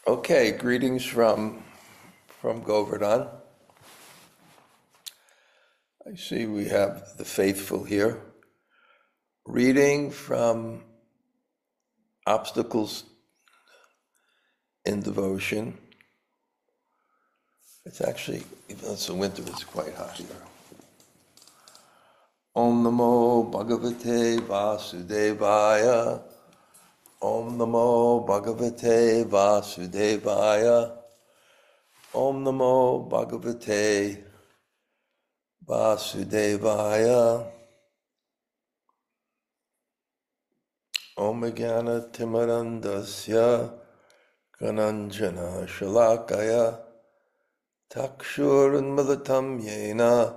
Okay, greetings from Govardhan. I see we have the faithful here. Reading from Obstacles in Devotion. It's actually, even though it's the winter, it's quite hot here. Om Namo Bhagavate Vasudevaya. Om Namo Bhagavate Vasudevaya. Om Namo Bhagavate Vasudevaya. Om Jnana Timarandasya Gananjana Shalakaya Takshurunmilitam Yena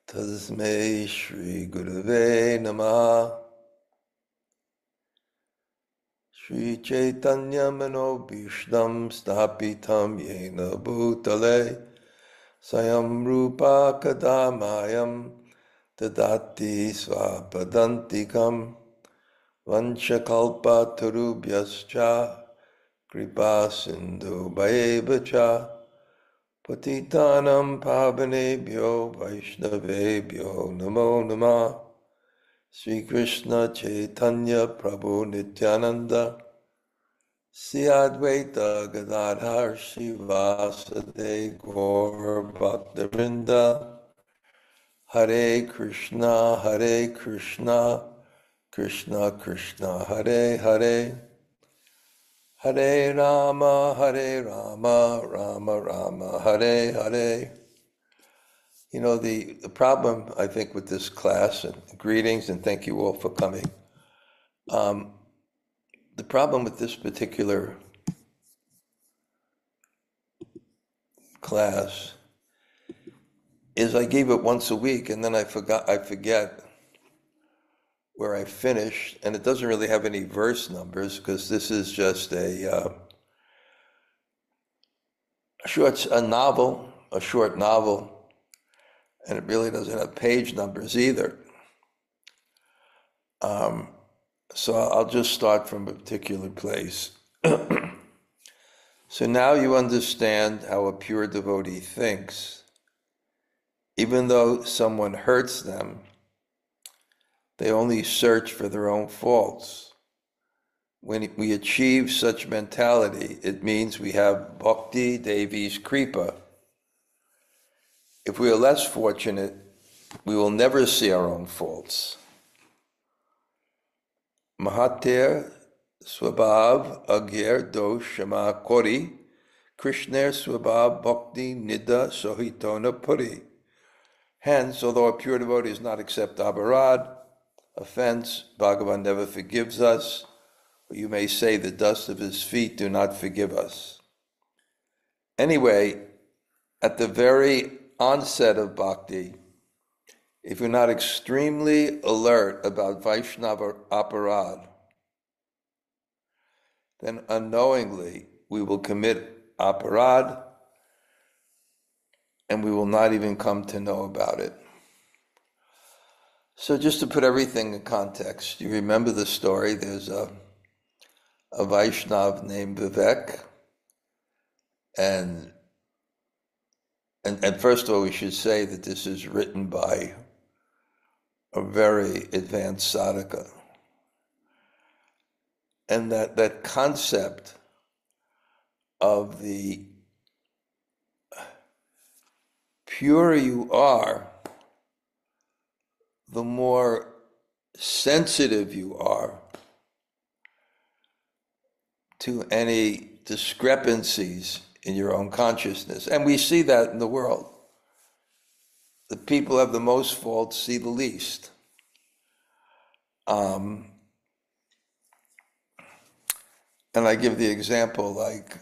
Tasmei Shri Gurave Namaha. Shri Chaitanya Manobhishdam Stapitam Yena Bhutale Sayam Rupa Kadamayam Dadati Swapadantikam Vanchakalpa Tarubhyascha Kripa Sindhu Bhayevacha Patitanam Pavanebhyo Vaishnavebhyo Namo Namah. Sri Krishna Chaitanya Prabhu Nityananda Sri Advaita Gadadhar Shivasade Gaur Bhaktivinoda Hare Krishna Krishna Krishna Hare Hare Hare Rama Rama Rama Hare Hare. You know, the problem, I think, with this class, and greetings and thank you all for coming. The problem with this particular class is I gave it once a week and then I forget where I finished, and it doesn't really have any verse numbers because this is just a short novel, and it really doesn't have page numbers either. So I'll just start from a particular place. So now you understand how a pure devotee thinks. Even though someone hurts them, they only search for their own faults. When we achieve such mentality, it means we have Bhakti Devi's Kripa. If we are less fortunate, we will never see our own faults. Mahatir Swabhav Agir Dosh Shama Kori Krishner Swabhav Bhakti Nida Sohitona Puri. Hence, although a pure devotee does not accept aparad, offense, Bhagavan never forgives us, or you may say the dust of his feet do not forgive us. Anyway, at the very onset of bhakti, if you're not extremely alert about Vaishnava aparad, then unknowingly we will commit aparad and we will not even come to know about it. So just to put everything in context, you remember the story, there's a Vaishnav named Vivek, and first of all we should say that this is written by a very advanced sadhaka. And that concept of the purer you are, the more sensitive you are to any discrepancies in your own consciousness. And we see that in the world. The people who have the most faults see the least. And I give the example, like,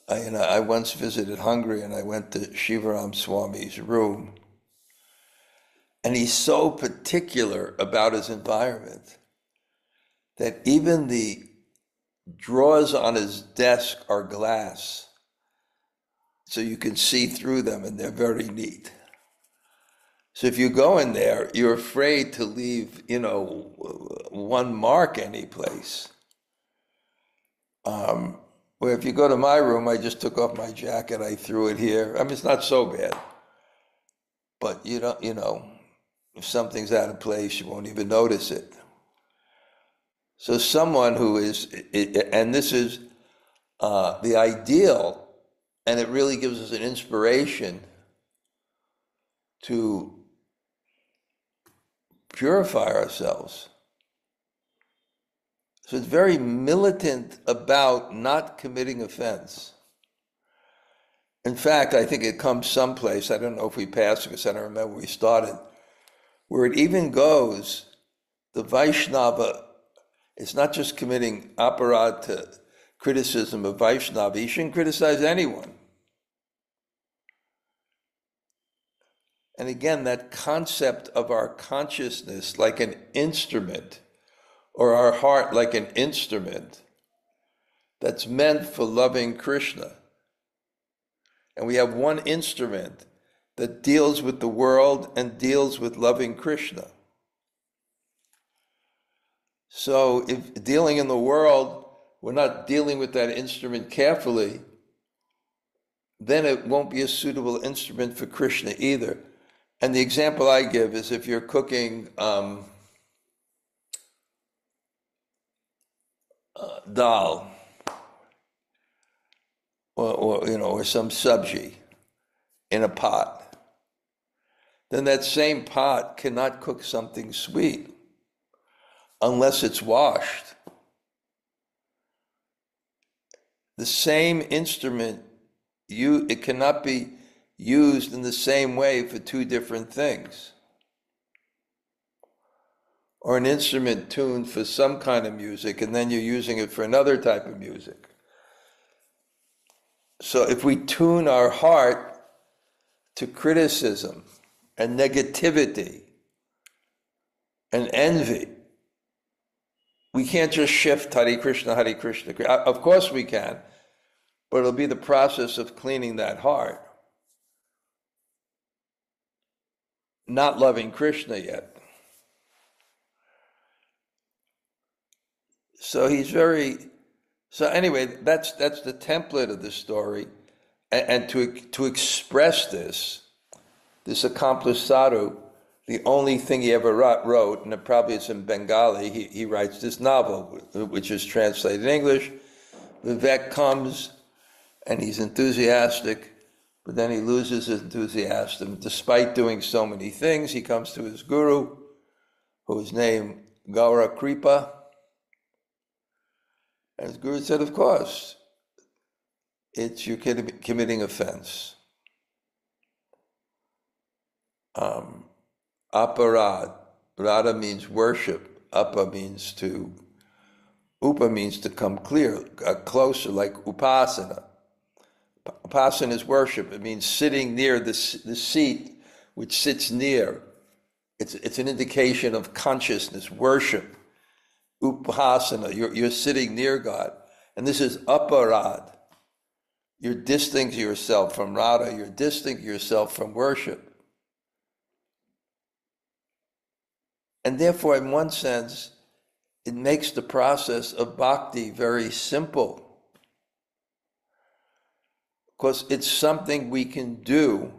I once visited Hungary and I went to Shivaram Swami's room. And he's so particular about his environment that even the drawers on his desk are glass, so you can see through them and they're very neat. So if you go in there, you're afraid to leave, one mark any place. Where if you go to my room, I just took off my jacket, I threw it here. I mean, it's not so bad. But you don't, if something's out of place, you won't even notice it. So someone who is, and this is the ideal, and it really gives us an inspiration to purify ourselves. So it's very militant about not committing offense. In fact, I think it comes someplace, I don't know if we passed it because I don't remember where we started, where it even goes, the Vaishnava, it's not just committing aparad to criticism of Vaishnava, he shouldn't criticize anyone. And again, that concept of our consciousness like an instrument, or our heart like an instrument that's meant for loving Krishna. And we have one instrument that deals with the world and deals with loving Krishna. So if dealing in the world, we're not dealing with that instrument carefully, then it won't be a suitable instrument for Krishna either. And the example I give is if you're cooking dal, or some sabji in a pot, then that same pot cannot cook something sweet unless it's washed. The same instrument, it cannot be used in the same way for two different things. Or an instrument tuned for some kind of music and then you're using it for another type of music. So if we tune our heart to criticism and negativity and envy, we can't just shift Hare Krishna, Hare Krishna. Of course we can, but it'll be the process of cleaning that heart. Not loving Krishna yet. So anyway, that's the template of the story. And to express this accomplished sadhu, the only thing he ever wrote, and probably it's in Bengali, he writes this novel, which is translated in English. Vivek comes and he's enthusiastic, but then he loses his enthusiasm. Despite doing so many things, he comes to his guru, who is named Gaura Kripa. And his guru said, of course, you're committing offense. Aparad. Radha means worship. Upa means to come closer, like upasana. Upasana is worship. It means sitting near the seat which sits near. It's an indication of consciousness, worship. Upasana, you're sitting near God. And this is aparad. You're distancing yourself from Radha, you're distancing yourself from worship. And therefore, in one sense, it makes the process of bhakti very simple. Because it's something we can do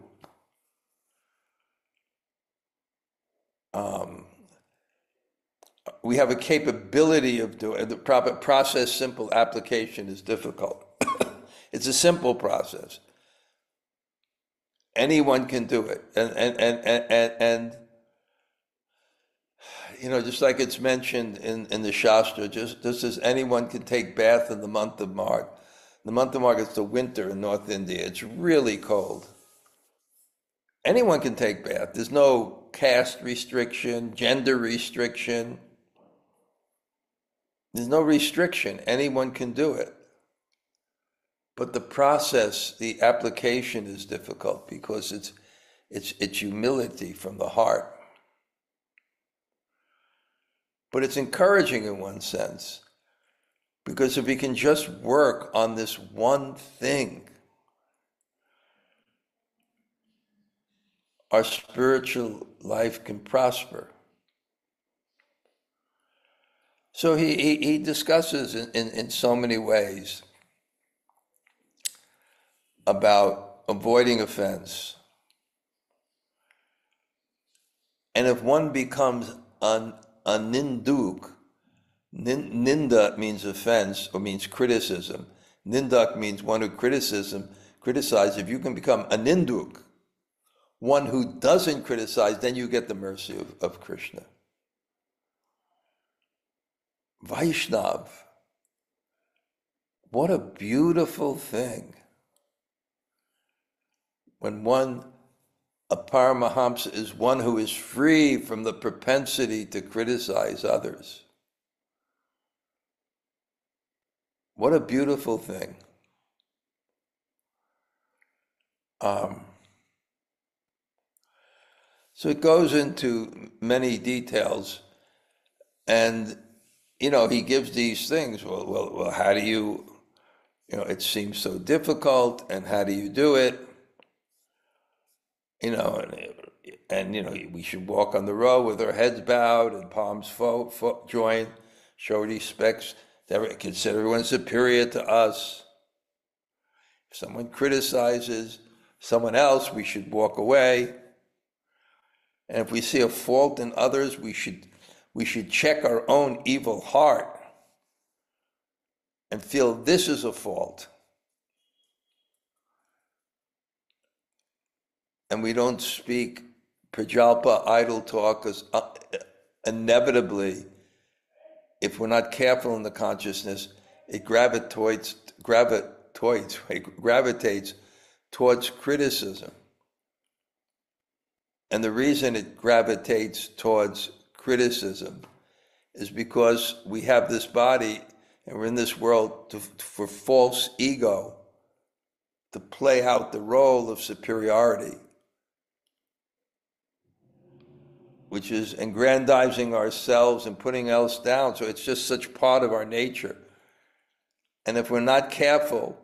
we have a capability of doing. The proper process, simple application is difficult. It's a simple process. Anyone can do it. And just like it's mentioned in the Shastra, just as anyone can take bath in the month of March. The month of March is the winter in North India. It's really cold. Anyone can take bath. There's no caste restriction, gender restriction. There's no restriction. Anyone can do it. But the process, the application is difficult because it's humility from the heart. But it's encouraging in one sense, because if we can just work on this one thing, our spiritual life can prosper. So he discusses in so many ways about avoiding offense. And if one becomes a ninduk, ninda means offense or means criticism. Nindak means one who criticizes. If you can become a ninduk, one who doesn't criticize, then you get the mercy of Krishna. Vaishnav, what a beautiful thing. When a Paramahamsa is one who is free from the propensity to criticize others. What a beautiful thing. So it goes into many details, and he gives these things. Well, how do you? It seems so difficult, and how do you do it? And we should walk on the road with our heads bowed and palms joined, show respects. Consider everyone superior to us. If someone criticizes someone else, we should walk away. And if we see a fault in others, we should check our own evil heart and feel this is a fault. And we don't speak prajalpa, idle talk, because inevitably, if we're not careful in the consciousness, it gravitates towards criticism. And the reason it gravitates towards criticism is because we have this body and we're in this world for false ego to play out the role of superiority, which is aggrandizing ourselves and putting else down. So it's just such part of our nature. And if we're not careful,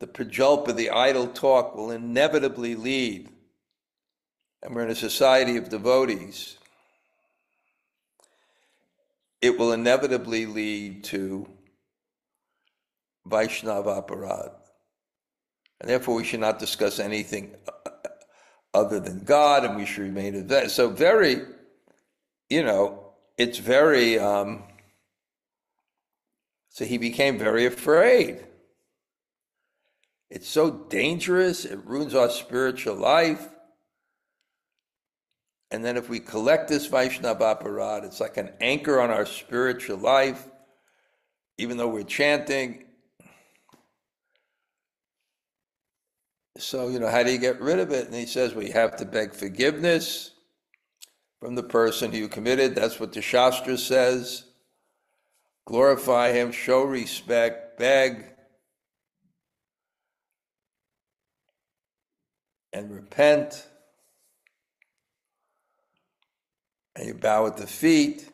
the prajalpa, the idle talk, will inevitably lead. And we're in a society of devotees. It will inevitably lead to Vaishnava aparad. And therefore we should not discuss anything other than God, and we should remain in that. So it's very, so he became very afraid. It's so dangerous, it ruins our spiritual life. And then if we collect this Vaishnava aparad, it's like an anchor on our spiritual life, even though we're chanting. So, how do you get rid of it? And he says, we have to beg forgiveness from the person who committed. That's what the Shastra says. Glorify him, show respect, beg, and repent. And you bow at the feet.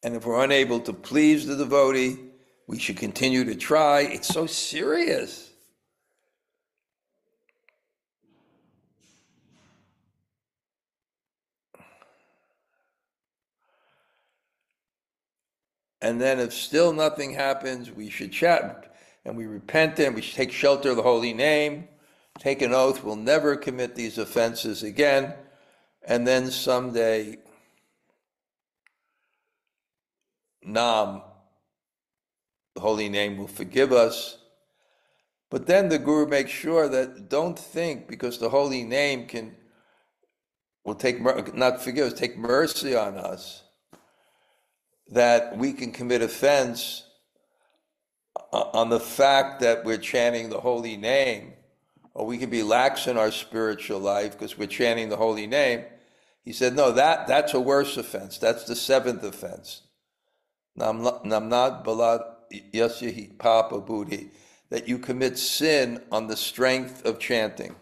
And if we're unable to please the devotee, we should continue to try. It's so serious. And then if still nothing happens, we should chat and we repent and we should take shelter of the holy name, take an oath, we'll never commit these offenses again. And then someday, Nam, the holy name, will forgive us. But then the Guru makes sure that don't think because the holy name will take mercy on us, that we can commit offense on the fact that we're chanting the holy name, or we can be lax in our spiritual life because we're chanting the holy name. He said, no, that's a worse offense. That's the seventh offense. Namnad balad yasyahi papa buddhi, that you commit sin on the strength of chanting.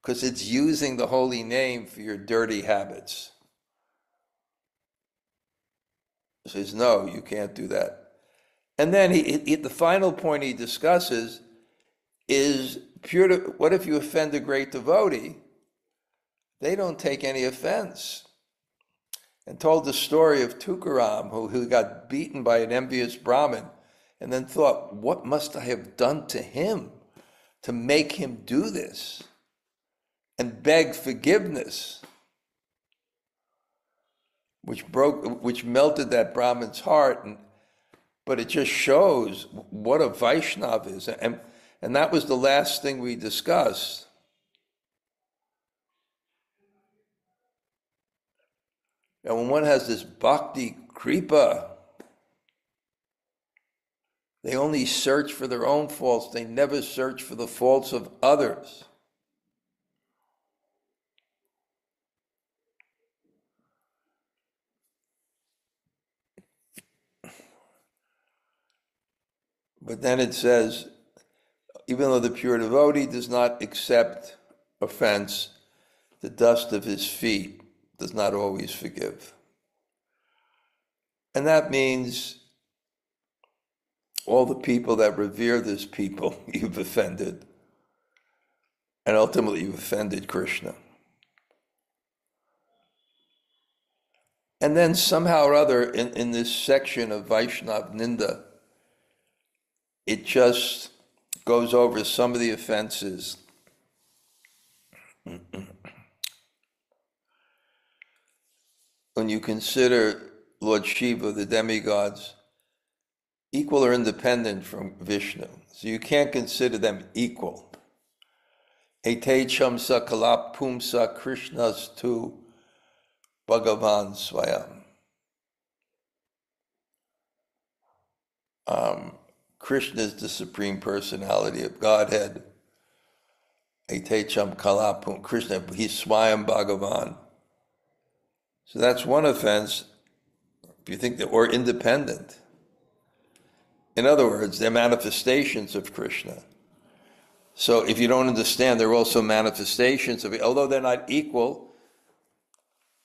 Because it's using the holy name for your dirty habits. He says, no, you can't do that. And then the final point he discusses is what if you offend a great devotee? They don't take any offense. And told the story of Tukaram, who got beaten by an envious Brahmin and then thought, what must I have done to him to make him do this? And begged forgiveness, which melted that Brahmin's heart. But it just shows what a Vaishnava is. And that was the last thing we discussed. And when one has this bhakti kripa, they only search for their own faults. They never search for the faults of others. But then it says, even though the pure devotee does not accept offense, the dust of his feet does not always forgive. And that means all the people that revere this people, you've offended. And ultimately you've offended Krishna. And then somehow or other in this section of Vaishnav Ninda, it just goes over some of the offenses. When you consider Lord Shiva, the demigods, equal or independent from Vishnu. So you can't consider them equal. Ete chamsa kalap pumsa Krishnas tu Bhagavan Swayam. Krishna is the Supreme Personality of Godhead. Ete cham kalapum Krishna, he's Swayam Bhagavan. So that's one offense, if you think that, or independent. In other words, they're manifestations of Krishna. So if you don't understand, they're also manifestations of it, although they're not equal.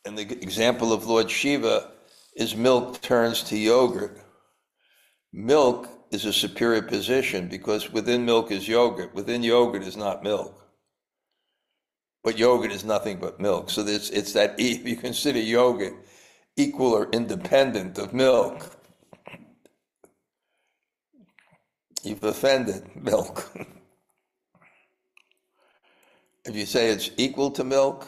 And the example of Lord Shiva is milk turns to yogurt. Milk is a superior position because within milk is yogurt. Within yogurt is not milk. But yogurt is nothing but milk. So it's that if you consider yogurt equal or independent of milk, you've offended milk. If you say it's equal to milk,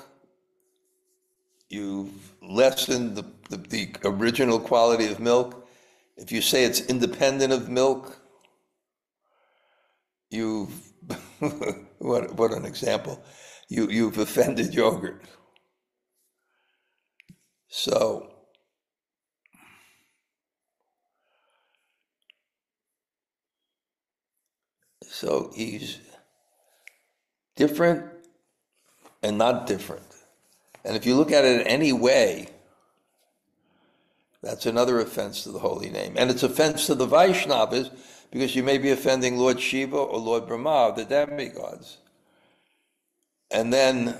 you've lessened the original quality of milk. If you say it's independent of milk, you've, what an example, you've offended yogurt. So he's different and not different. And if you look at it in any way, that's another offense to the holy name. And it's offense to the Vaishnavas because you may be offending Lord Shiva or Lord Brahma, the demigods. And then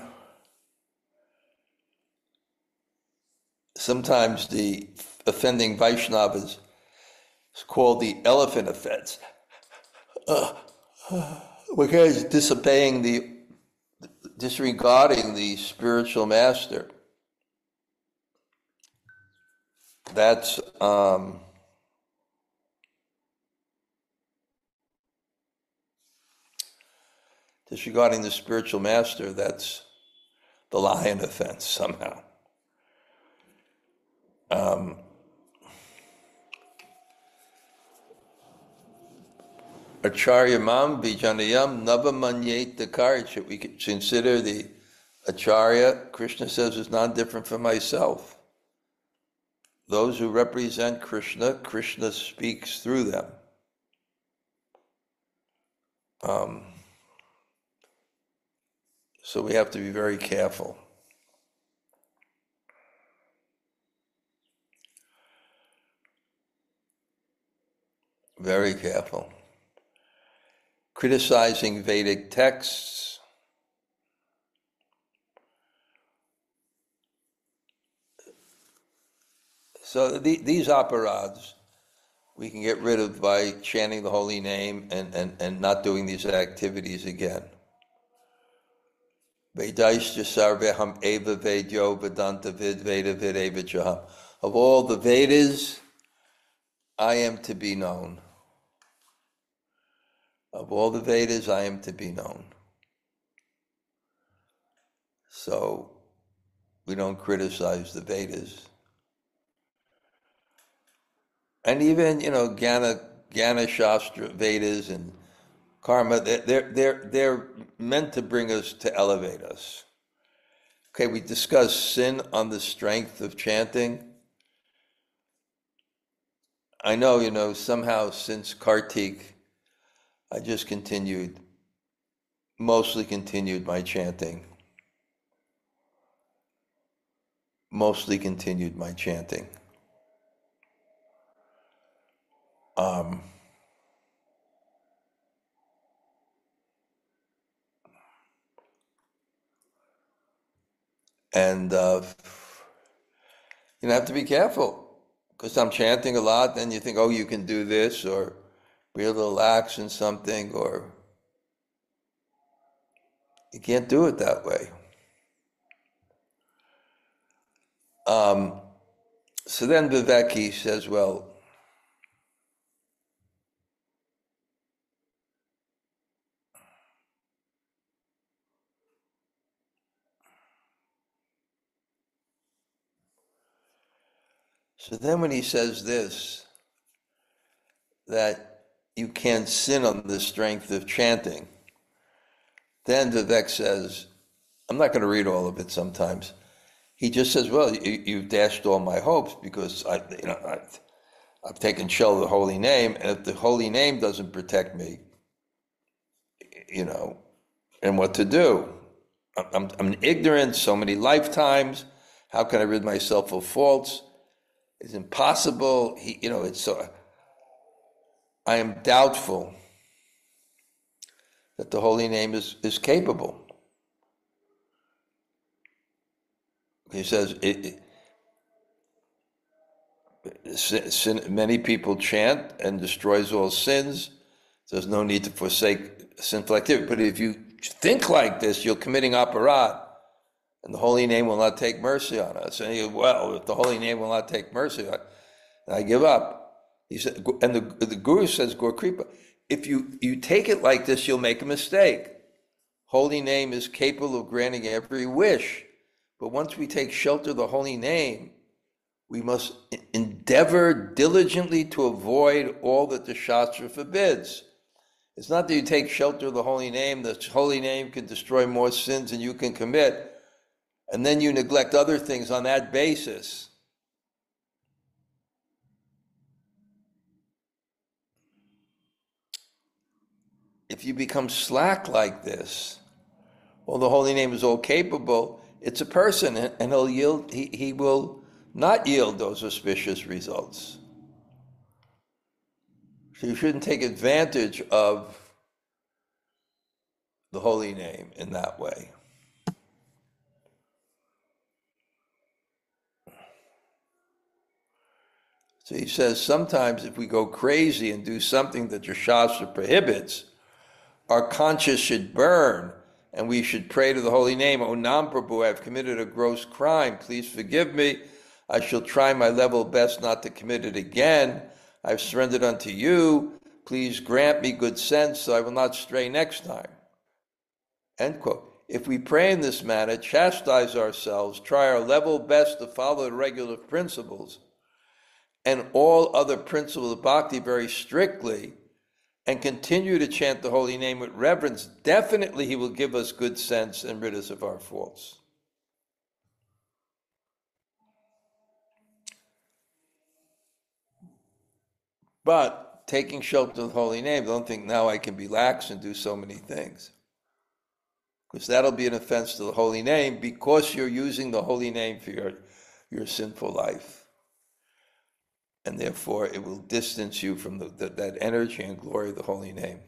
sometimes the offending Vaishnavas is called the elephant offense. Because disregarding the spiritual master. That's disregarding the spiritual master, that's the lion offense somehow. Acharya mam vijanayam navamanyet dakarcha. We could consider the Acharya, Krishna says, is not different from myself. Those who represent Krishna, Krishna speaks through them. So we have to be very careful. Very careful. Criticizing Vedic texts. So these aparads we can get rid of by chanting the holy name and not doing these activities again. Vedaisya sarveham eva vedyo vedanta vid veda vid eva jaham. Of all the Vedas, I am to be known. Of all the Vedas, I am to be known. So we don't criticize the Vedas. And even, Jnana Shastra, Vedas, and Karma, they're meant to bring us, to elevate us. Okay, we discussed sin on the strength of chanting. I know, somehow since Kartik, I just mostly continued my chanting. Mostly continued my chanting. And you have to be careful, because I'm chanting a lot, then you think, oh, you can do this, or be a little lax in something, or you can't do it that way. So then Viveki says, well, so then when he says this, that you can't sin on the strength of chanting, then Vivek says, I'm not going to read all of it sometimes. He just says, well, you've dashed all my hopes, because I've taken shelter of the holy name, and if the holy name doesn't protect me, and what to do? I'm ignorant so many lifetimes. How can I rid myself of faults? It's impossible. I am doubtful that the holy name is capable. He says, many people chant and destroys all sins. There's no need to forsake sinful activity. But if you think like this, you're committing aparat, and the holy name will not take mercy on us. And if the holy name will not take mercy on us, I give up. He said, and the Guru says, Gaur Kripa, if you take it like this, you'll make a mistake. Holy name is capable of granting every wish. But once we take shelter of the holy name, we must endeavor diligently to avoid all that the Shastra forbids. It's not that you take shelter of the holy name can destroy more sins than you can commit, and then you neglect other things on that basis. If you become slack like this, well, the holy name is all capable, it's a person, and he will not yield those auspicious results. So you shouldn't take advantage of the holy name in that way. So he says, sometimes if we go crazy and do something that your Shastra prohibits, our conscience should burn, and we should pray to the holy name, O Nam Prabhu, I have committed a gross crime, please forgive me. I shall try my level best not to commit it again. I've surrendered unto you. Please grant me good sense so I will not stray next time. End quote. If we pray in this manner, chastise ourselves, try our level best to follow the regular principles and all other principles of bhakti very strictly, and continue to chant the holy name with reverence, definitely he will give us good sense and rid us of our faults. But taking shelter of the holy name, don't think now I can be lax and do so many things, because that'll be an offense to the holy name, because you're using the holy name for your sinful life. And therefore it will distance you from that energy and glory of the holy name.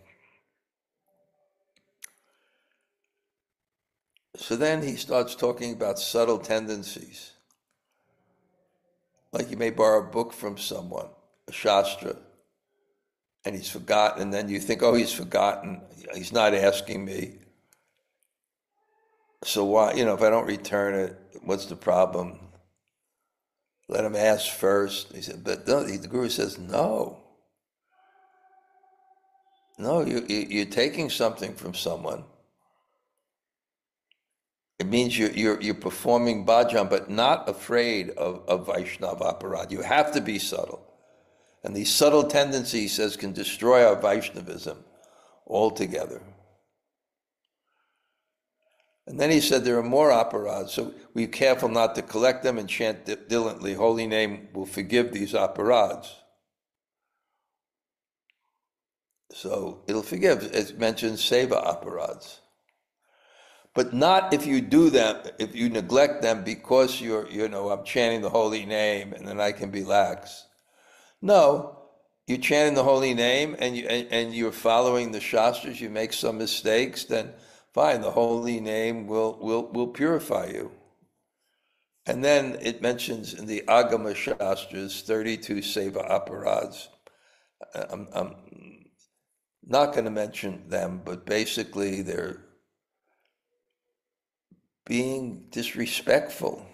So then he starts talking about subtle tendencies. Like you may borrow a book from someone, a Shastra, and he's forgotten, and then you think, oh, he's forgotten, he's not asking me. So why, if I don't return it, what's the problem? Let him ask first. He said, but no, the Guru says, no. No, you're taking something from someone. It means you're performing bhajan, but not afraid of Vaishnava aparad. You have to be subtle. And these subtle tendencies, he says, can destroy our Vaishnavism altogether. And then he said there are more aparads, so be careful not to collect them and chant diligently. Holy name will forgive these aparads. So it'll forgive. It mentions seva aparads. But not if you do them, if you neglect them because I'm chanting the holy name and then I can be lax. No, you're chanting the holy name and you're following the shastras, you make some mistakes, then fine, the holy name will purify you. And then it mentions in the Agama Shastras 32 Seva Aparads. I'm not going to mention them, but basically they're being disrespectful.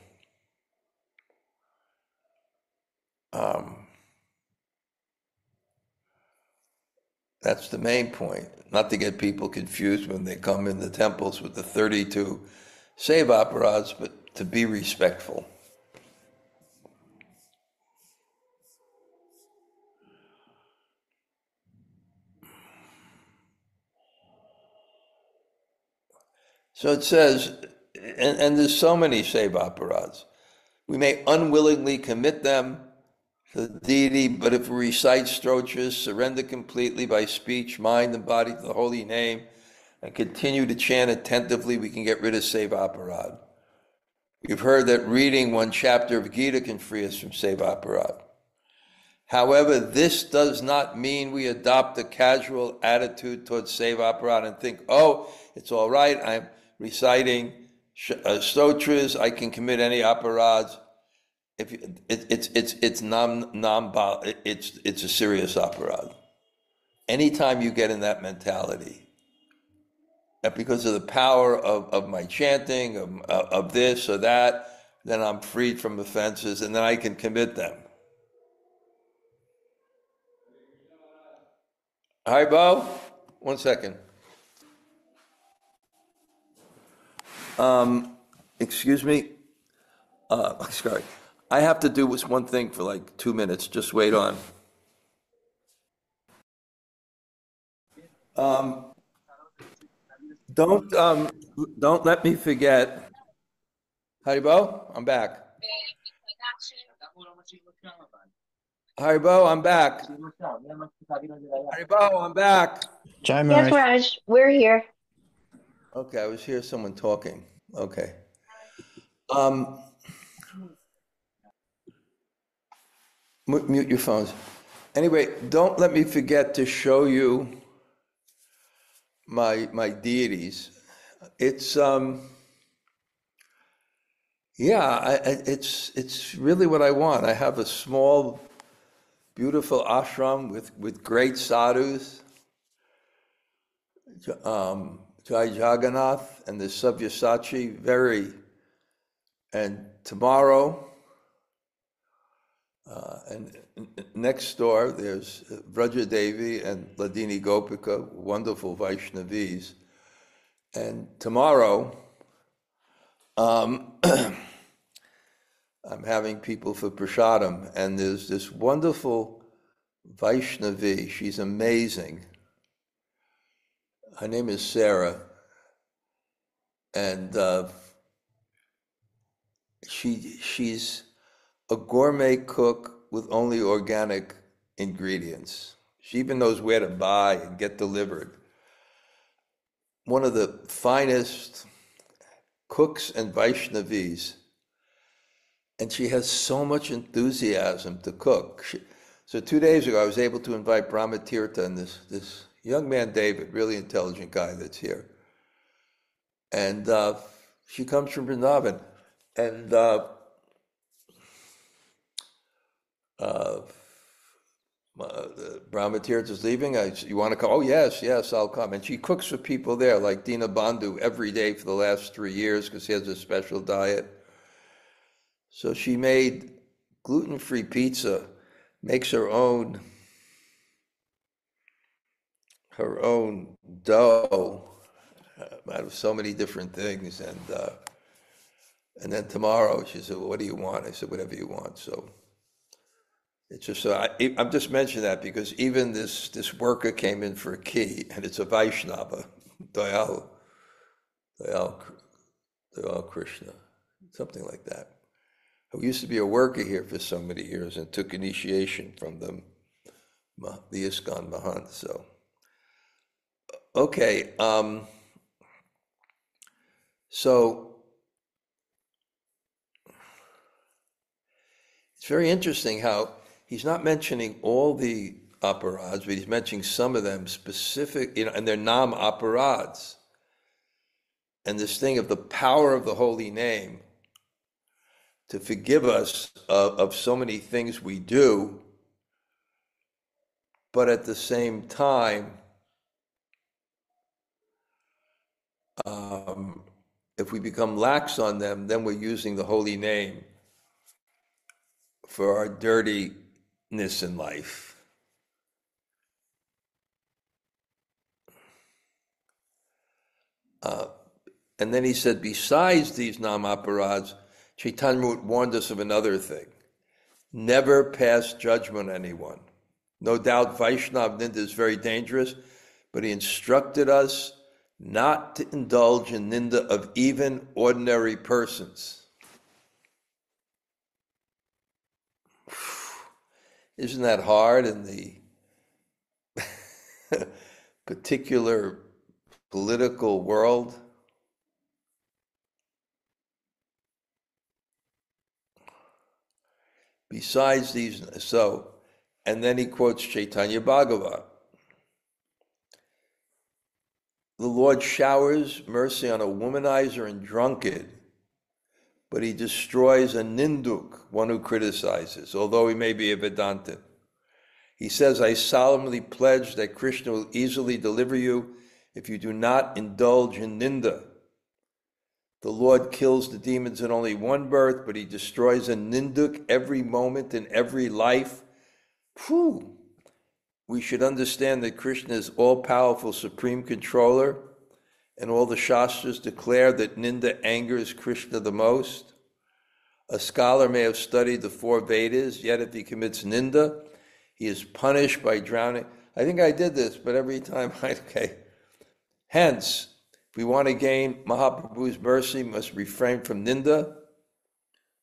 That's the main point. Not to get people confused when they come in the temples with the 32 Seva Aparads, but to be respectful. So it says, and there's so many Seva Aparads. We may unwillingly commit them to the deity, but if we recite stotras, surrender completely by speech, mind, and body to the holy name, and continue to chant attentively, we can get rid of Seva Aparad. You've heard that reading one chapter of Gita can free us from Seva Aparad. However, this does not mean we adopt a casual attitude towards Seva Aparad and think, oh, it's all right, I'm reciting stotras, I can commit any aparads. If it's a serious aparad. Anytime you get in that mentality, that because of the power of my chanting, of this or that, then I'm freed from offenses and then I can commit them. Hi, Bo. 1 second. Excuse me. Sorry. I have to do this one thing for like 2 minutes. Just wait on. Don't let me forget. Haribo, I'm back. Haribo, I'm back. Haribo, I'm back. Jai Yes, Maharaj. Raj, we're here. Okay, I was hearing someone talking. Okay. Mute your phones. Anyway, don't let me forget to show you my deities. It's it's really what I want. I have a small, beautiful ashram with great sadhus, Jai Jagannath and the Sabyasachi, and tomorrow, and next door there's Vraja Devi and Ladini Gopika, wonderful Vaishnavis. And tomorrow, I'm having people for prasadam, and there's this wonderful Vaishnavi. She's amazing. Her name is Sarah, and she's a gourmet cook with only organic ingredients. She even knows where to buy and get delivered. One of the finest cooks and Vaishnavis, and she has so much enthusiasm to cook. So 2 days ago, I was able to invite Brahmatirtha and this young man, David, really intelligent guy that's here. And she comes from Vrindavan. And Brahmatirtha's leaving. You want to come? Oh, yes, I'll come. And she cooks for people there, like Dina Bandhu, every day for the last 3 years because he has a special diet. So she made gluten-free pizza, makes her own her own dough out of so many different things, and then tomorrow she said, "Well, what do you want?" I said, "Whatever you want." So it's just so I'm just mentioning that because even this worker came in for a key, and it's a Vaishnava, Dayal, Dayal, Dayal Krishna, something like that. Who used to be a worker here for so many years and took initiation from the ISKCON Mahant. So okay, so it's very interesting how he's not mentioning all the aparads, but he's mentioning some of them specific, and they're nam aparads. And this thing of the power of the holy name to forgive us of so many things we do, but at the same time, if we become lax on them, then we're using the holy name for our dirtiness in life. And then he said, besides these nam-aparads, Chaitanya warned us of another thing. Never pass judgment on anyone. No doubt Vaishnav Ninda is very dangerous, but he instructed us not to indulge in Ninda of even ordinary persons. Isn't that hard in the particular political world? Besides these, and then he quotes Chaitanya Bhagavat. The Lord showers mercy on a womanizer and drunkard, but he destroys a ninduk, one who criticizes, although he may be a Vedantin. He says, I solemnly pledge that Krishna will easily deliver you if you do not indulge in ninda. The Lord kills the demons in only one birth, but he destroys a ninduk every moment in every life. Whew. We should understand that Krishna is all-powerful supreme controller, and all the Shastras declare that ninda angers Krishna the most. A scholar may have studied the 4 Vedas, yet if he commits ninda, he is punished by drowning. I think I did this, but every time okay. Hence, if we want to gain Mahaprabhu's mercy, we must refrain from ninda.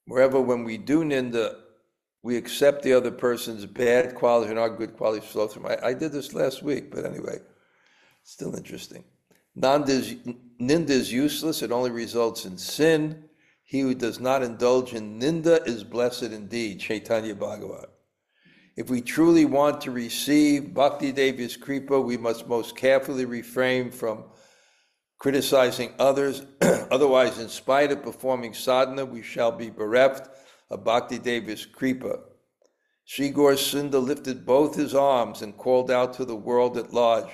Moreover, when we do ninda, we accept the other person's bad qualities and our good qualities flow through. I did this last week, but anyway, still interesting. Ninda is useless. It only results in sin. He who does not indulge in ninda is blessed indeed. Chaitanya Bhagavat. If we truly want to receive Bhakti Devi's Kripa, we must most carefully refrain from criticizing others. Otherwise, in spite of performing sadhana, we shall be bereft of Bhakti Devi's Kripa. Sri Gaur Sundar lifted both his arms and called out to the world at large,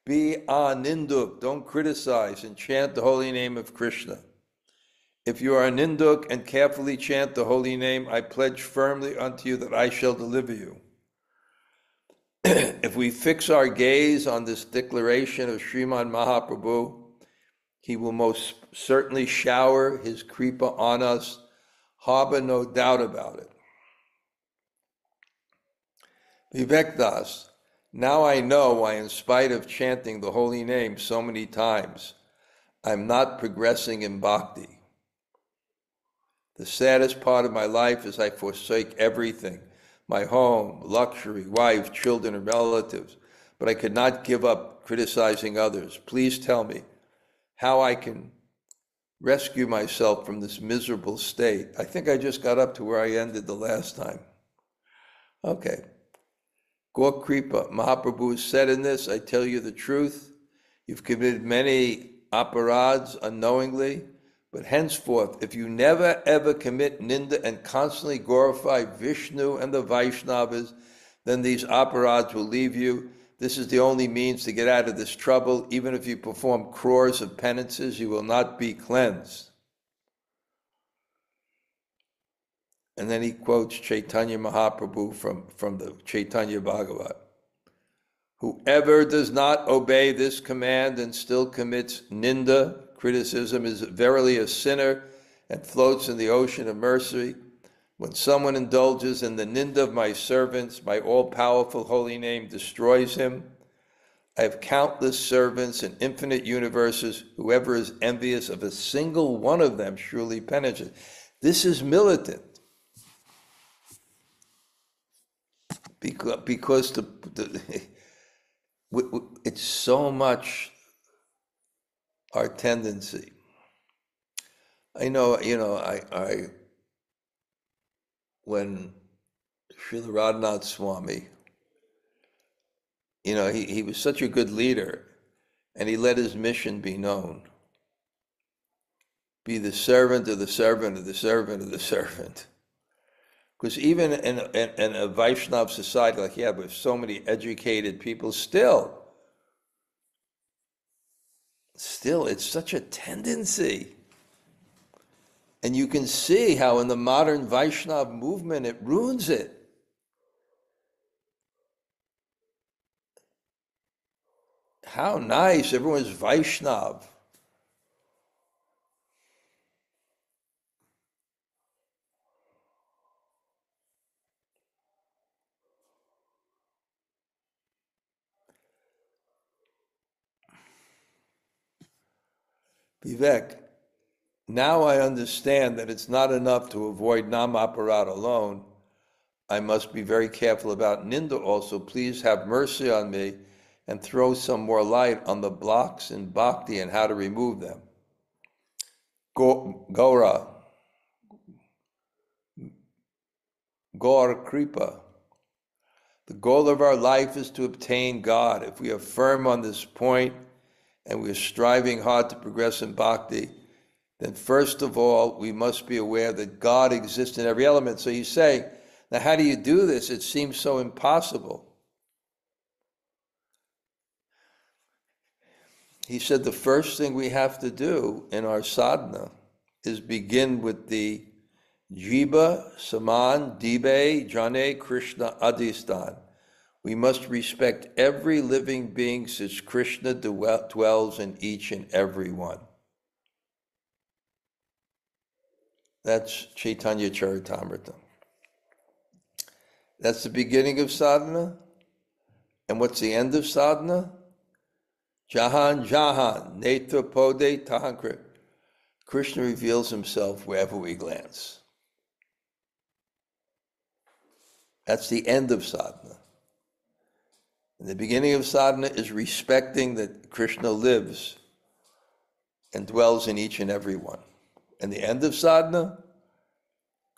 be ninduk, don't criticize, and chant the holy name of Krishna. If you are a ninduk and carefully chant the holy name, I pledge firmly unto you that I shall deliver you. If we fix our gaze on this declaration of Sriman Mahaprabhu, he will most certainly shower his kripa on us, harbor no doubt about it. Vivekdas, now I know why in spite of chanting the holy name so many times, I'm not progressing in bhakti. The saddest part of my life is I forsake everything, my home, luxury, wife, children, and relatives, but I could not give up criticizing others. Please tell me how I can rescue myself from this miserable state. I think I just got up to where I ended the last time. Okay. Gaur Kripa, Mahaprabhu said in this, I tell you the truth, you've committed many aparads unknowingly, but henceforth, if you never ever commit ninda and constantly glorify Vishnu and the Vaishnavas, then these aparads will leave you. This is the only means to get out of this trouble. Even if you perform crores of penances, you will not be cleansed. And then he quotes Chaitanya Mahaprabhu from the Chaitanya Bhagavat, Whoever does not obey this command and still commits ninda, criticism, is verily a sinner and floats in the ocean of mercy. When someone indulges in the ninda of my servants, my all-powerful holy name destroys him. I have countless servants in infinite universes. Whoever is envious of a single one of them surely perishes. This is militant. Because it's so much our tendency. I know, when Śrīla Dhanurdhara Swami, he was such a good leader, and he let his mission be known. Be the servant of the servant of the servant of the servant. Because even in a Vaishnava society like with so many educated people, still, it's such a tendency. And you can see how in the modern Vaishnava movement it ruins it. How nice, everyone's Vaishnava. Vivek, now I understand that it's not enough to avoid namaparat alone. I must be very careful about ninda also. Please have mercy on me and throw some more light on the blocks in bhakti and how to remove them. Gaura, Gaur Kripa. The goal of our life is to obtain God. If we are firm on this point and we are striving hard to progress in bhakti, then first of all, we must be aware that God exists in every element. So he's saying, now how do you do this? It seems so impossible. He said the first thing we have to do in our sadhana is begin with the Jiva, Saman, Dibe, Jane, Krishna, Adhistan. We must respect every living being since Krishna dwells in each and every one. That's Chaitanya Charitamrita. That's the beginning of sadhana. And what's the end of sadhana? Jahan, Jahan, Netra Pode Tahankrit. Krishna reveals himself wherever we glance. That's the end of sadhana. And the beginning of sadhana is respecting that Krishna lives and dwells in each and every one. And the end of sadhana,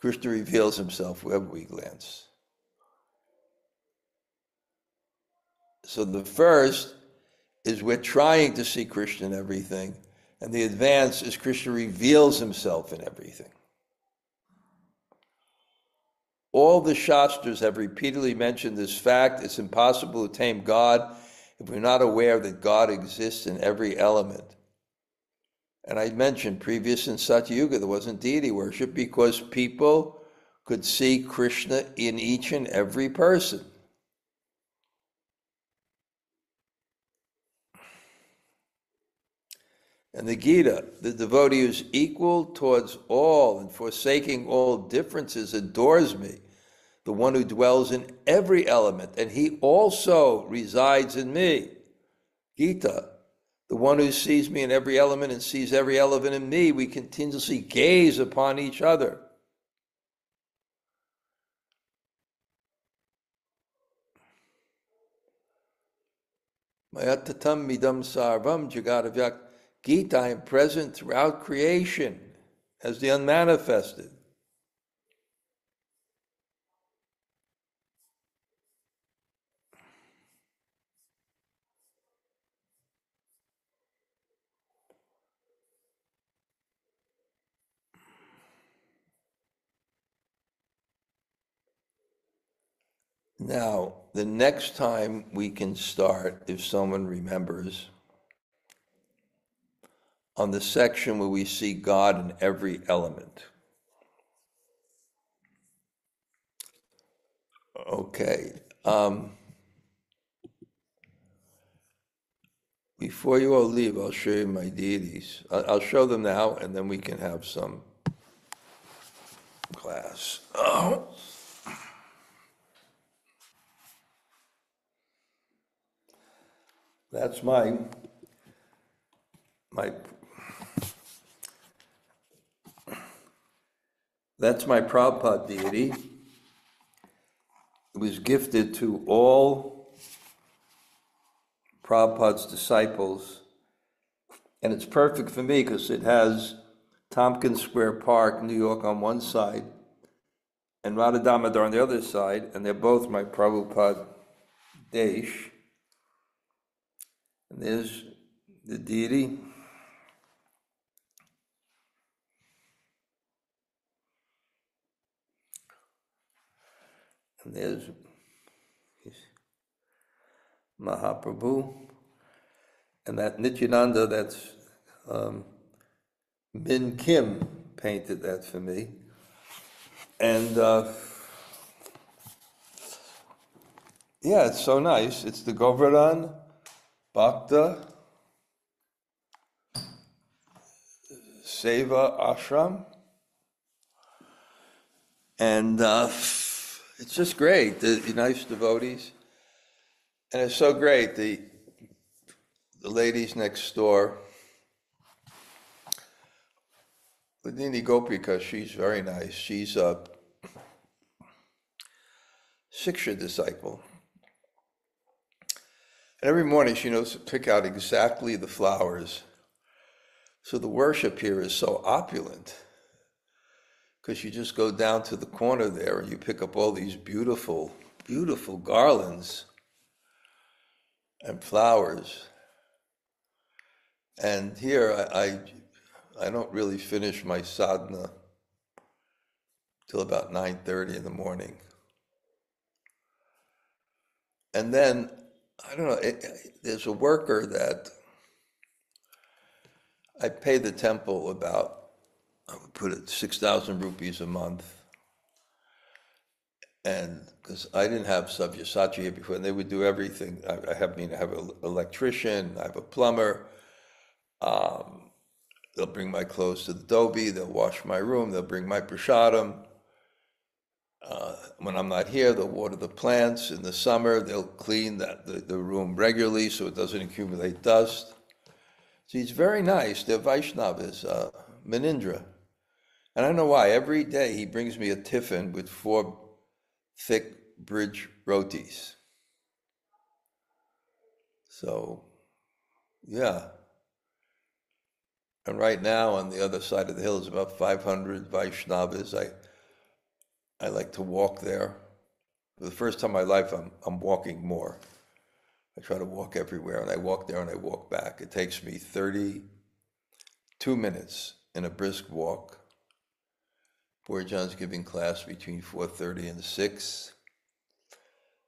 Krishna reveals himself wherever we glance. So the first is we're trying to see Krishna in everything, and the advance is Krishna reveals himself in everything. All the Shastras have repeatedly mentioned this fact. It's impossible to tame God if we're not aware that God exists in every element. And I mentioned previous in Satyuga there wasn't deity worship because people could see Krishna in each and every person. And the Gita, the devotee who is equal towards all and forsaking all differences adores me, the one who dwells in every element, and he also resides in me. Gita, the one who sees me in every element and sees every element in me, we continuously gaze upon each other. Mayatatam midam sarvam jagadavyak. Gita, I am present throughout creation as the unmanifested. Now, the next time we can start, if someone remembers, on the section where we see God in every element. Okay. Before you all leave, I'll show you my deities. I'll show them now, and then we can have some class. Oh. That's my that's my Prabhupada deity. It was gifted to all Prabhupada's disciples, and it's perfect for me because it has Tompkins Square Park, New York on one side, and Radha Damodar on the other side, and they're both my Prabhupada Desh. And there's the deity. And there's Mahaprabhu. And that Nityananda, that's Min Kim painted that for me. And yeah, it's so nice. It's the Govardhan Bhakta Seva Ashram. And it's just great, the nice devotees. And it's so great, the ladies next door, Nini Gopika, she's very nice. She's a Siksha disciple. And every morning she knows to pick out exactly the flowers. So the worship here is so opulent, because you just go down to the corner there and you pick up all these beautiful, beautiful garlands and flowers. And here I don't really finish my sadhana till about 9:30 in the morning. And then, I don't know, there's a worker that I pay the temple about, I would put it 6,000 rupees a month. And because I didn't have Sabyasachi here before, and they would do everything. I have an electrician, I have a plumber. They'll bring my clothes to the dobi, they'll wash my room, they'll bring my prasadam. When I'm not here, they'll water the plants. In the summer, they'll clean the room regularly so it doesn't accumulate dust. So he's very nice. They're Vaishnavas, Manindra. And I don't know why. Every day he brings me a tiffin with 4 thick bridge rotis. So, yeah. And right now, on the other side of the hill is about 500 Vaishnavas. I like to walk there. For the first time in my life, I'm walking more. I try to walk everywhere, and I walk there and I walk back. It takes me 32 minutes in a brisk walk. Borjan's giving class between 4:30 and 6.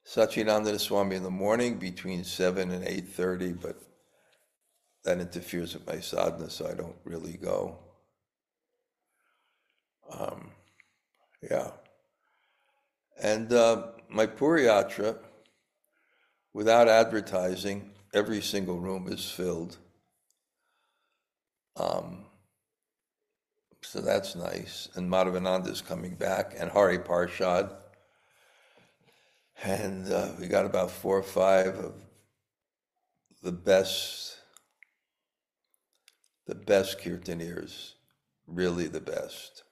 Sachinandana Swami in the morning between 7 and 8:30, but that interferes with my sadhana, so I don't really go. Yeah. And my Puri Yatra, without advertising, every single room is filled. So that's nice. And Madhavananda is coming back, and Hari Parshad. And we got about 4 or 5 of the best kirtaniers, really the best.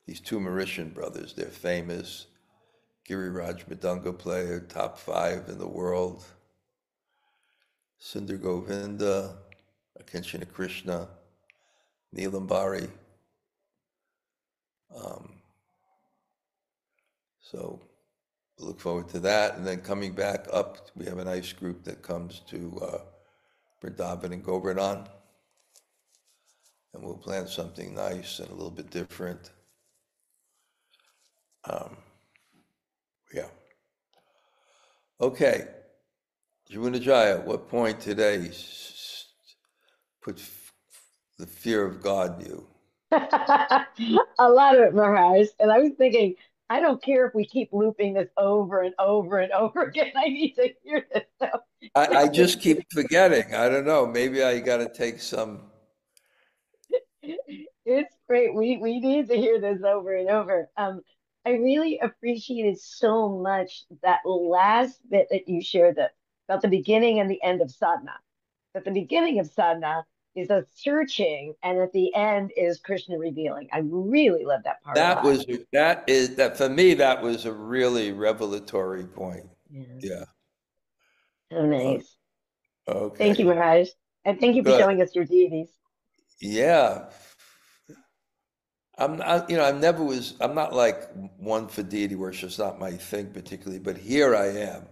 These 2 Mauritian brothers, they're famous. Giriraj Mridanga player, top 5 in the world. Sundar Govinda, Akinchana Krishna, Neelambari. So we look forward to that. And then coming back up, we have a nice group that comes to Vrindavan and Govardhan. And we'll plan something nice and a little bit different. Yeah. Okay. Jivanajaya, at what point today put the fear of God in you? A lot of it, Maharaj. And I was thinking, I don't care if we keep looping this over and over and over again. I need to hear this stuff. I just keep forgetting. I don't know. Maybe I got to take some. It's great. We need to hear this over and over. I really appreciated so much that last bit that you shared that about the beginning and the end of sadhana. That the beginning of sadhana is a searching, and at the end is Krishna revealing. I really love that part a lot. That for me, that was a really revelatory point. Yeah, Yeah. so O- nice. Thank you, Okay. Mirage, and thank you for Good. showing us your deities. Yeah. I never was, I'm not like one for deity worship. It's not my thing particularly, but here I am,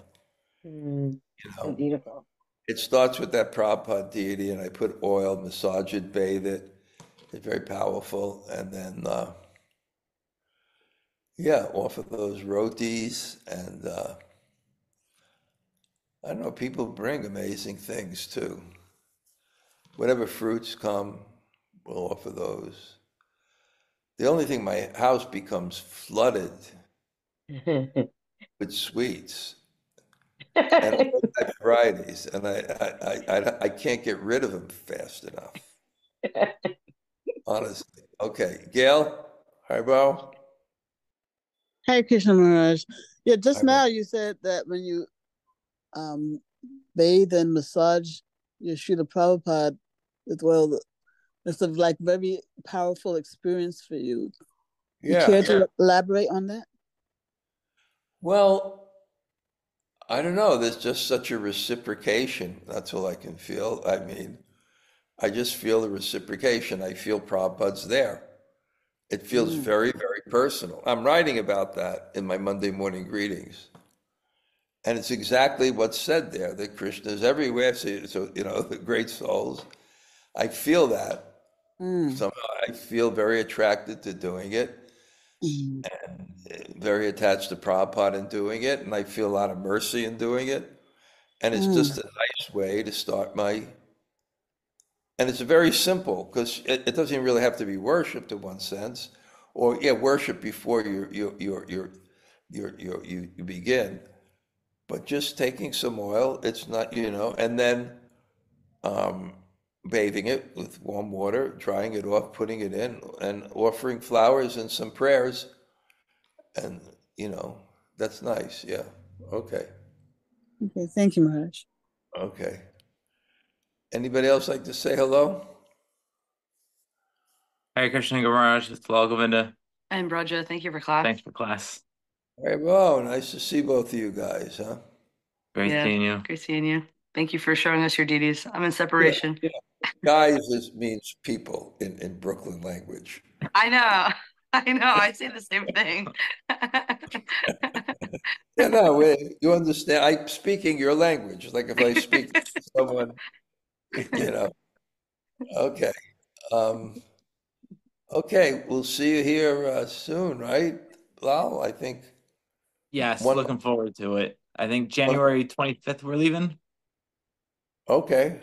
Hmm, you so know. beautiful. It starts with that Prabhupada deity, and I put oil, massage it, bathe it. It's very powerful. And then, yeah, offer those rotis. And I don't know, people bring amazing things too. Whatever fruits come, we'll offer those. The only thing, my house becomes flooded with sweets and all type of varieties, and I can't get rid of them fast enough, honestly. Okay, Gail, Haribo, Hey, Krishna Maharaj. Yeah, just Haribo. now you said that when you um, bathe and massage your Srila Prabhupada with oil, it's a like very powerful experience for you. You care Yeah. to elaborate on that? Well, I don't know. There's just such a reciprocation. That's all I can feel. I mean, I just feel the reciprocation. I feel Prabhupada's there. It feels Mm, very, very personal. I'm writing about that in my Monday morning greetings. And it's exactly what's said there, that Krishna is everywhere. So, the great souls. I feel that. mm, Somehow I feel very attracted to doing it, mm, very attached to Prabhupada in doing it, and I feel a lot of mercy in doing it. And it's mm, just a nice way to start and it's very simple because it doesn't really have to be worshipped in one sense, or yeah, worship before you begin. But just taking some oil, it's not, and then um, bathing it with warm water, drying it off, putting it in, and offering flowers and some prayers, and you know, that's nice. Yeah. Okay. okay, thank you, Maharaj. Okay. Anybody else like to say hello? Hare Krishna Gamaraj, it's Lal Govinda. And Braja, thank you for class. Thanks for class. Very well. Nice to see both of you guys, huh? Great Yeah, seeing you. great seeing you. Thank you for showing us your deities. I'm in Yeah. separation. Yeah. Guys means people in Brooklyn language. I know. I know. I say the same thing. Yeah, no, you understand. I'm speaking your language. Like if I speak to someone, you know. Okay. Um, okay, we'll see you here soon, right, Lal? I think Yes, one. looking forward to it. I think one January 25th we're leaving. okay,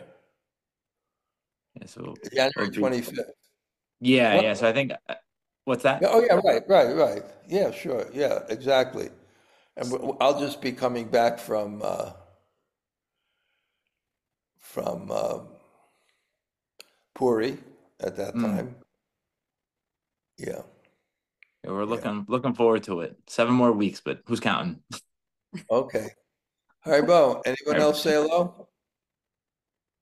Yeah, so it'll January be 25th. yeah. Well, So I think what's that? yeah, oh yeah, right. Yeah, sure. Yeah, exactly. And I'll just be coming back from Puri at that Mm. time. Yeah. Yeah, we're Yeah. looking forward to it. 7 more weeks, but who's counting? Okay. Haribo, anyone All right. else say hello?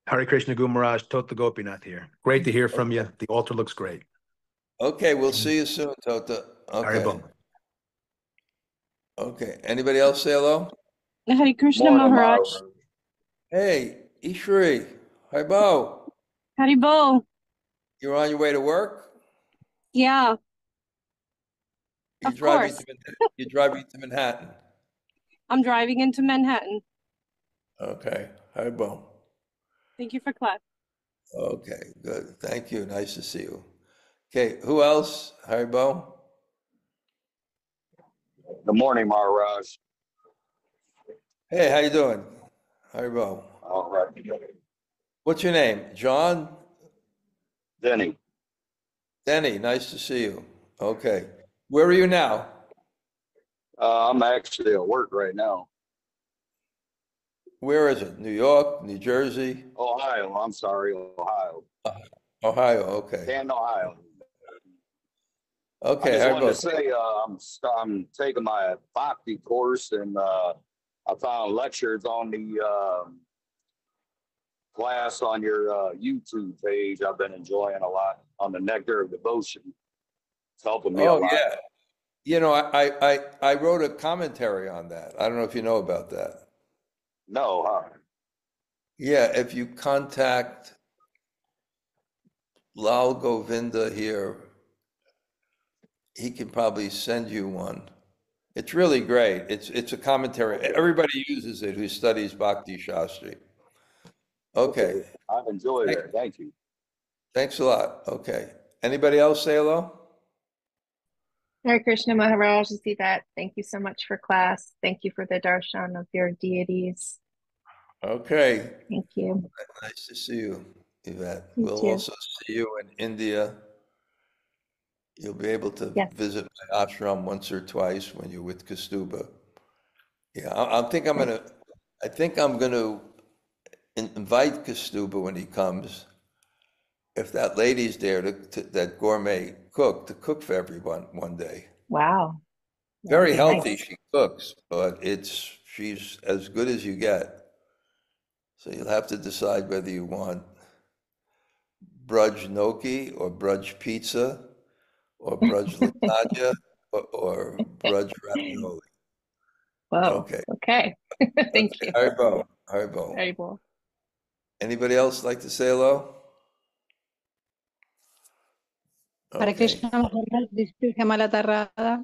Hare Krishna Guru Maharaj, Tota Gopinath here. Great to hear from you. The altar looks great. Okay, we'll see you soon, Tota. Okay. Haribol. Okay. Anybody else say hello? Hare Krishna Morning, Maharaj. Maharaj. Hey, Ishri. Haribo, Haribo. you're on your way to work? Yeah, You're of driving course. to you're driving to Manhattan. I'm driving into Manhattan. Okay. Haribo. Thank you for class. Okay, good. Thank you. Nice to see you. Okay, who else? Haribo? Good morning, Maharaj. Hey, how you doing? Haribo. All right. What's your name? John? Denny, Denny, nice to see you. Okay. Where are you now? I'm actually at work right now. Where is it? New York, New Jersey? Ohio. I'm sorry, Ohio. Ohio, okay. Canton, Ohio. I Okay, just wanted Haribo. to say I'm taking my bhakti course, and I found lectures on the class on your YouTube page. I've been enjoying a lot on the Nectar of Devotion. It's helping me a Oh, lot. yeah. You know, I wrote a commentary on that. I don't know if you know about that. No, huh? Yeah, if you contact Lal Govinda here, he can probably send you one. It's really great. It's a commentary. Everybody uses it who studies Bhakti Shastri. Okay. I've enjoyed it. Thank you. Thanks a lot. Okay. Anybody else say hello? Hare Krishna Maharaj, see that. Thank you so much for class. Thank you for the darshan of your deities. Okay. Thank you. Nice to see you, Yvette. You We'll too. also see you in India. You'll be able to Yes. visit my ashram once or twice when you're with Kastuba. Yeah, I think I'm gonna invite Kastuba when he comes. If that lady's there, that gourmet cook, to cook for everyone one day. Wow. Very That'd be healthy nice. she cooks, but she's as good as you get. So you'll have to decide whether you want brunch gnocchi or brunch pizza or brunch lasagna or brunch ravioli. Whoa. Okay. Okay. Thank you. Haribo. Haribo. Very cool. Anybody else like to say hello? Hare Okay. Krishna Maharaj, this is Hemala Tarada.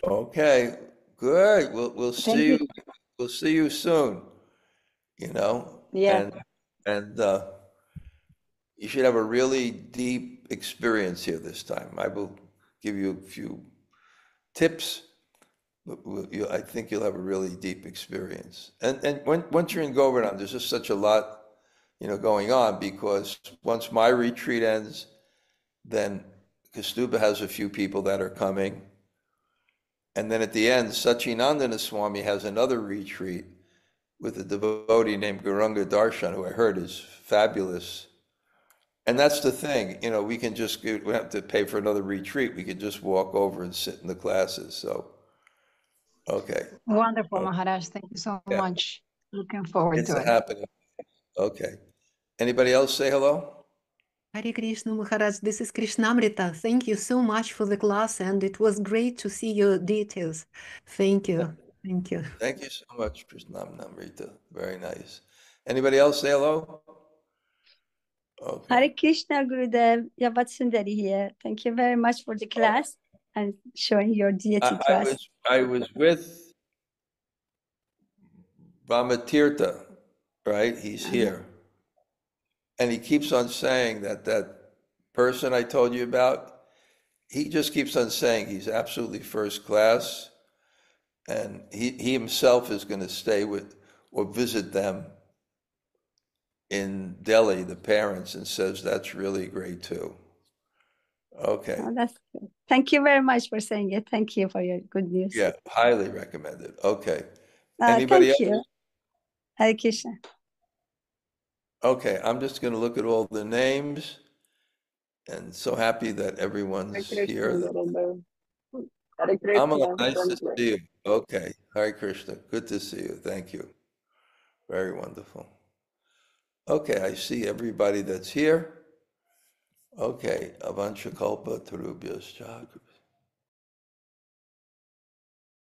Okay. Good. We'll Thank see you. you. We'll see you soon. You know, Yeah. and you should have a really deep experience here this time. I will give you a few tips, but I think you'll have a really deep experience. And once you're in Govardhan, there's just such a lot, going on, because once my retreat ends, then Kastuba has a few people that are coming. And then at the end, Sachinandana Swami has another retreat with a devotee named Guranga Darshan, who I heard is fabulous. And that's the thing, we can just we don't have to pay for another retreat. We can just walk over and sit in the classes. So, okay. Wonderful, Maharaj. Thank you so Yeah, much. Looking forward it's to it. happening. Okay. Anybody else say hello? Hare Krishna Maharaj, this is Krishnamrita. Thank you so much for the class, and it was great to see your details. Thank you. Thank you. Thank you so much, Krishnamrita. Very nice. Anybody else say hello? Okay. Hare Krishna, Gurudev. Yavat Sundari here. Thank you very much for the class and showing your deity to us. I was with Brahmatirtha, right? He's here. And he keeps on saying that person I told you about, he just keeps on saying he's absolutely first class. And he himself is going to stay with or visit them in Delhi, the parents, and says that's really great too. Okay. Oh, that's good. Thank you very much for saying it. Thank you for your good news. Yeah, highly recommended. Okay. Anybody Thank else? you. Hare Krishna. Okay, I'm just going to look at all the names, and so happy that everyone's here. Amala, nice to see you. Okay, Hare Krishna, good to see you. Thank you. Very wonderful. Okay, I see everybody that's here. Okay, Avancha Kalpa Tarubhyascha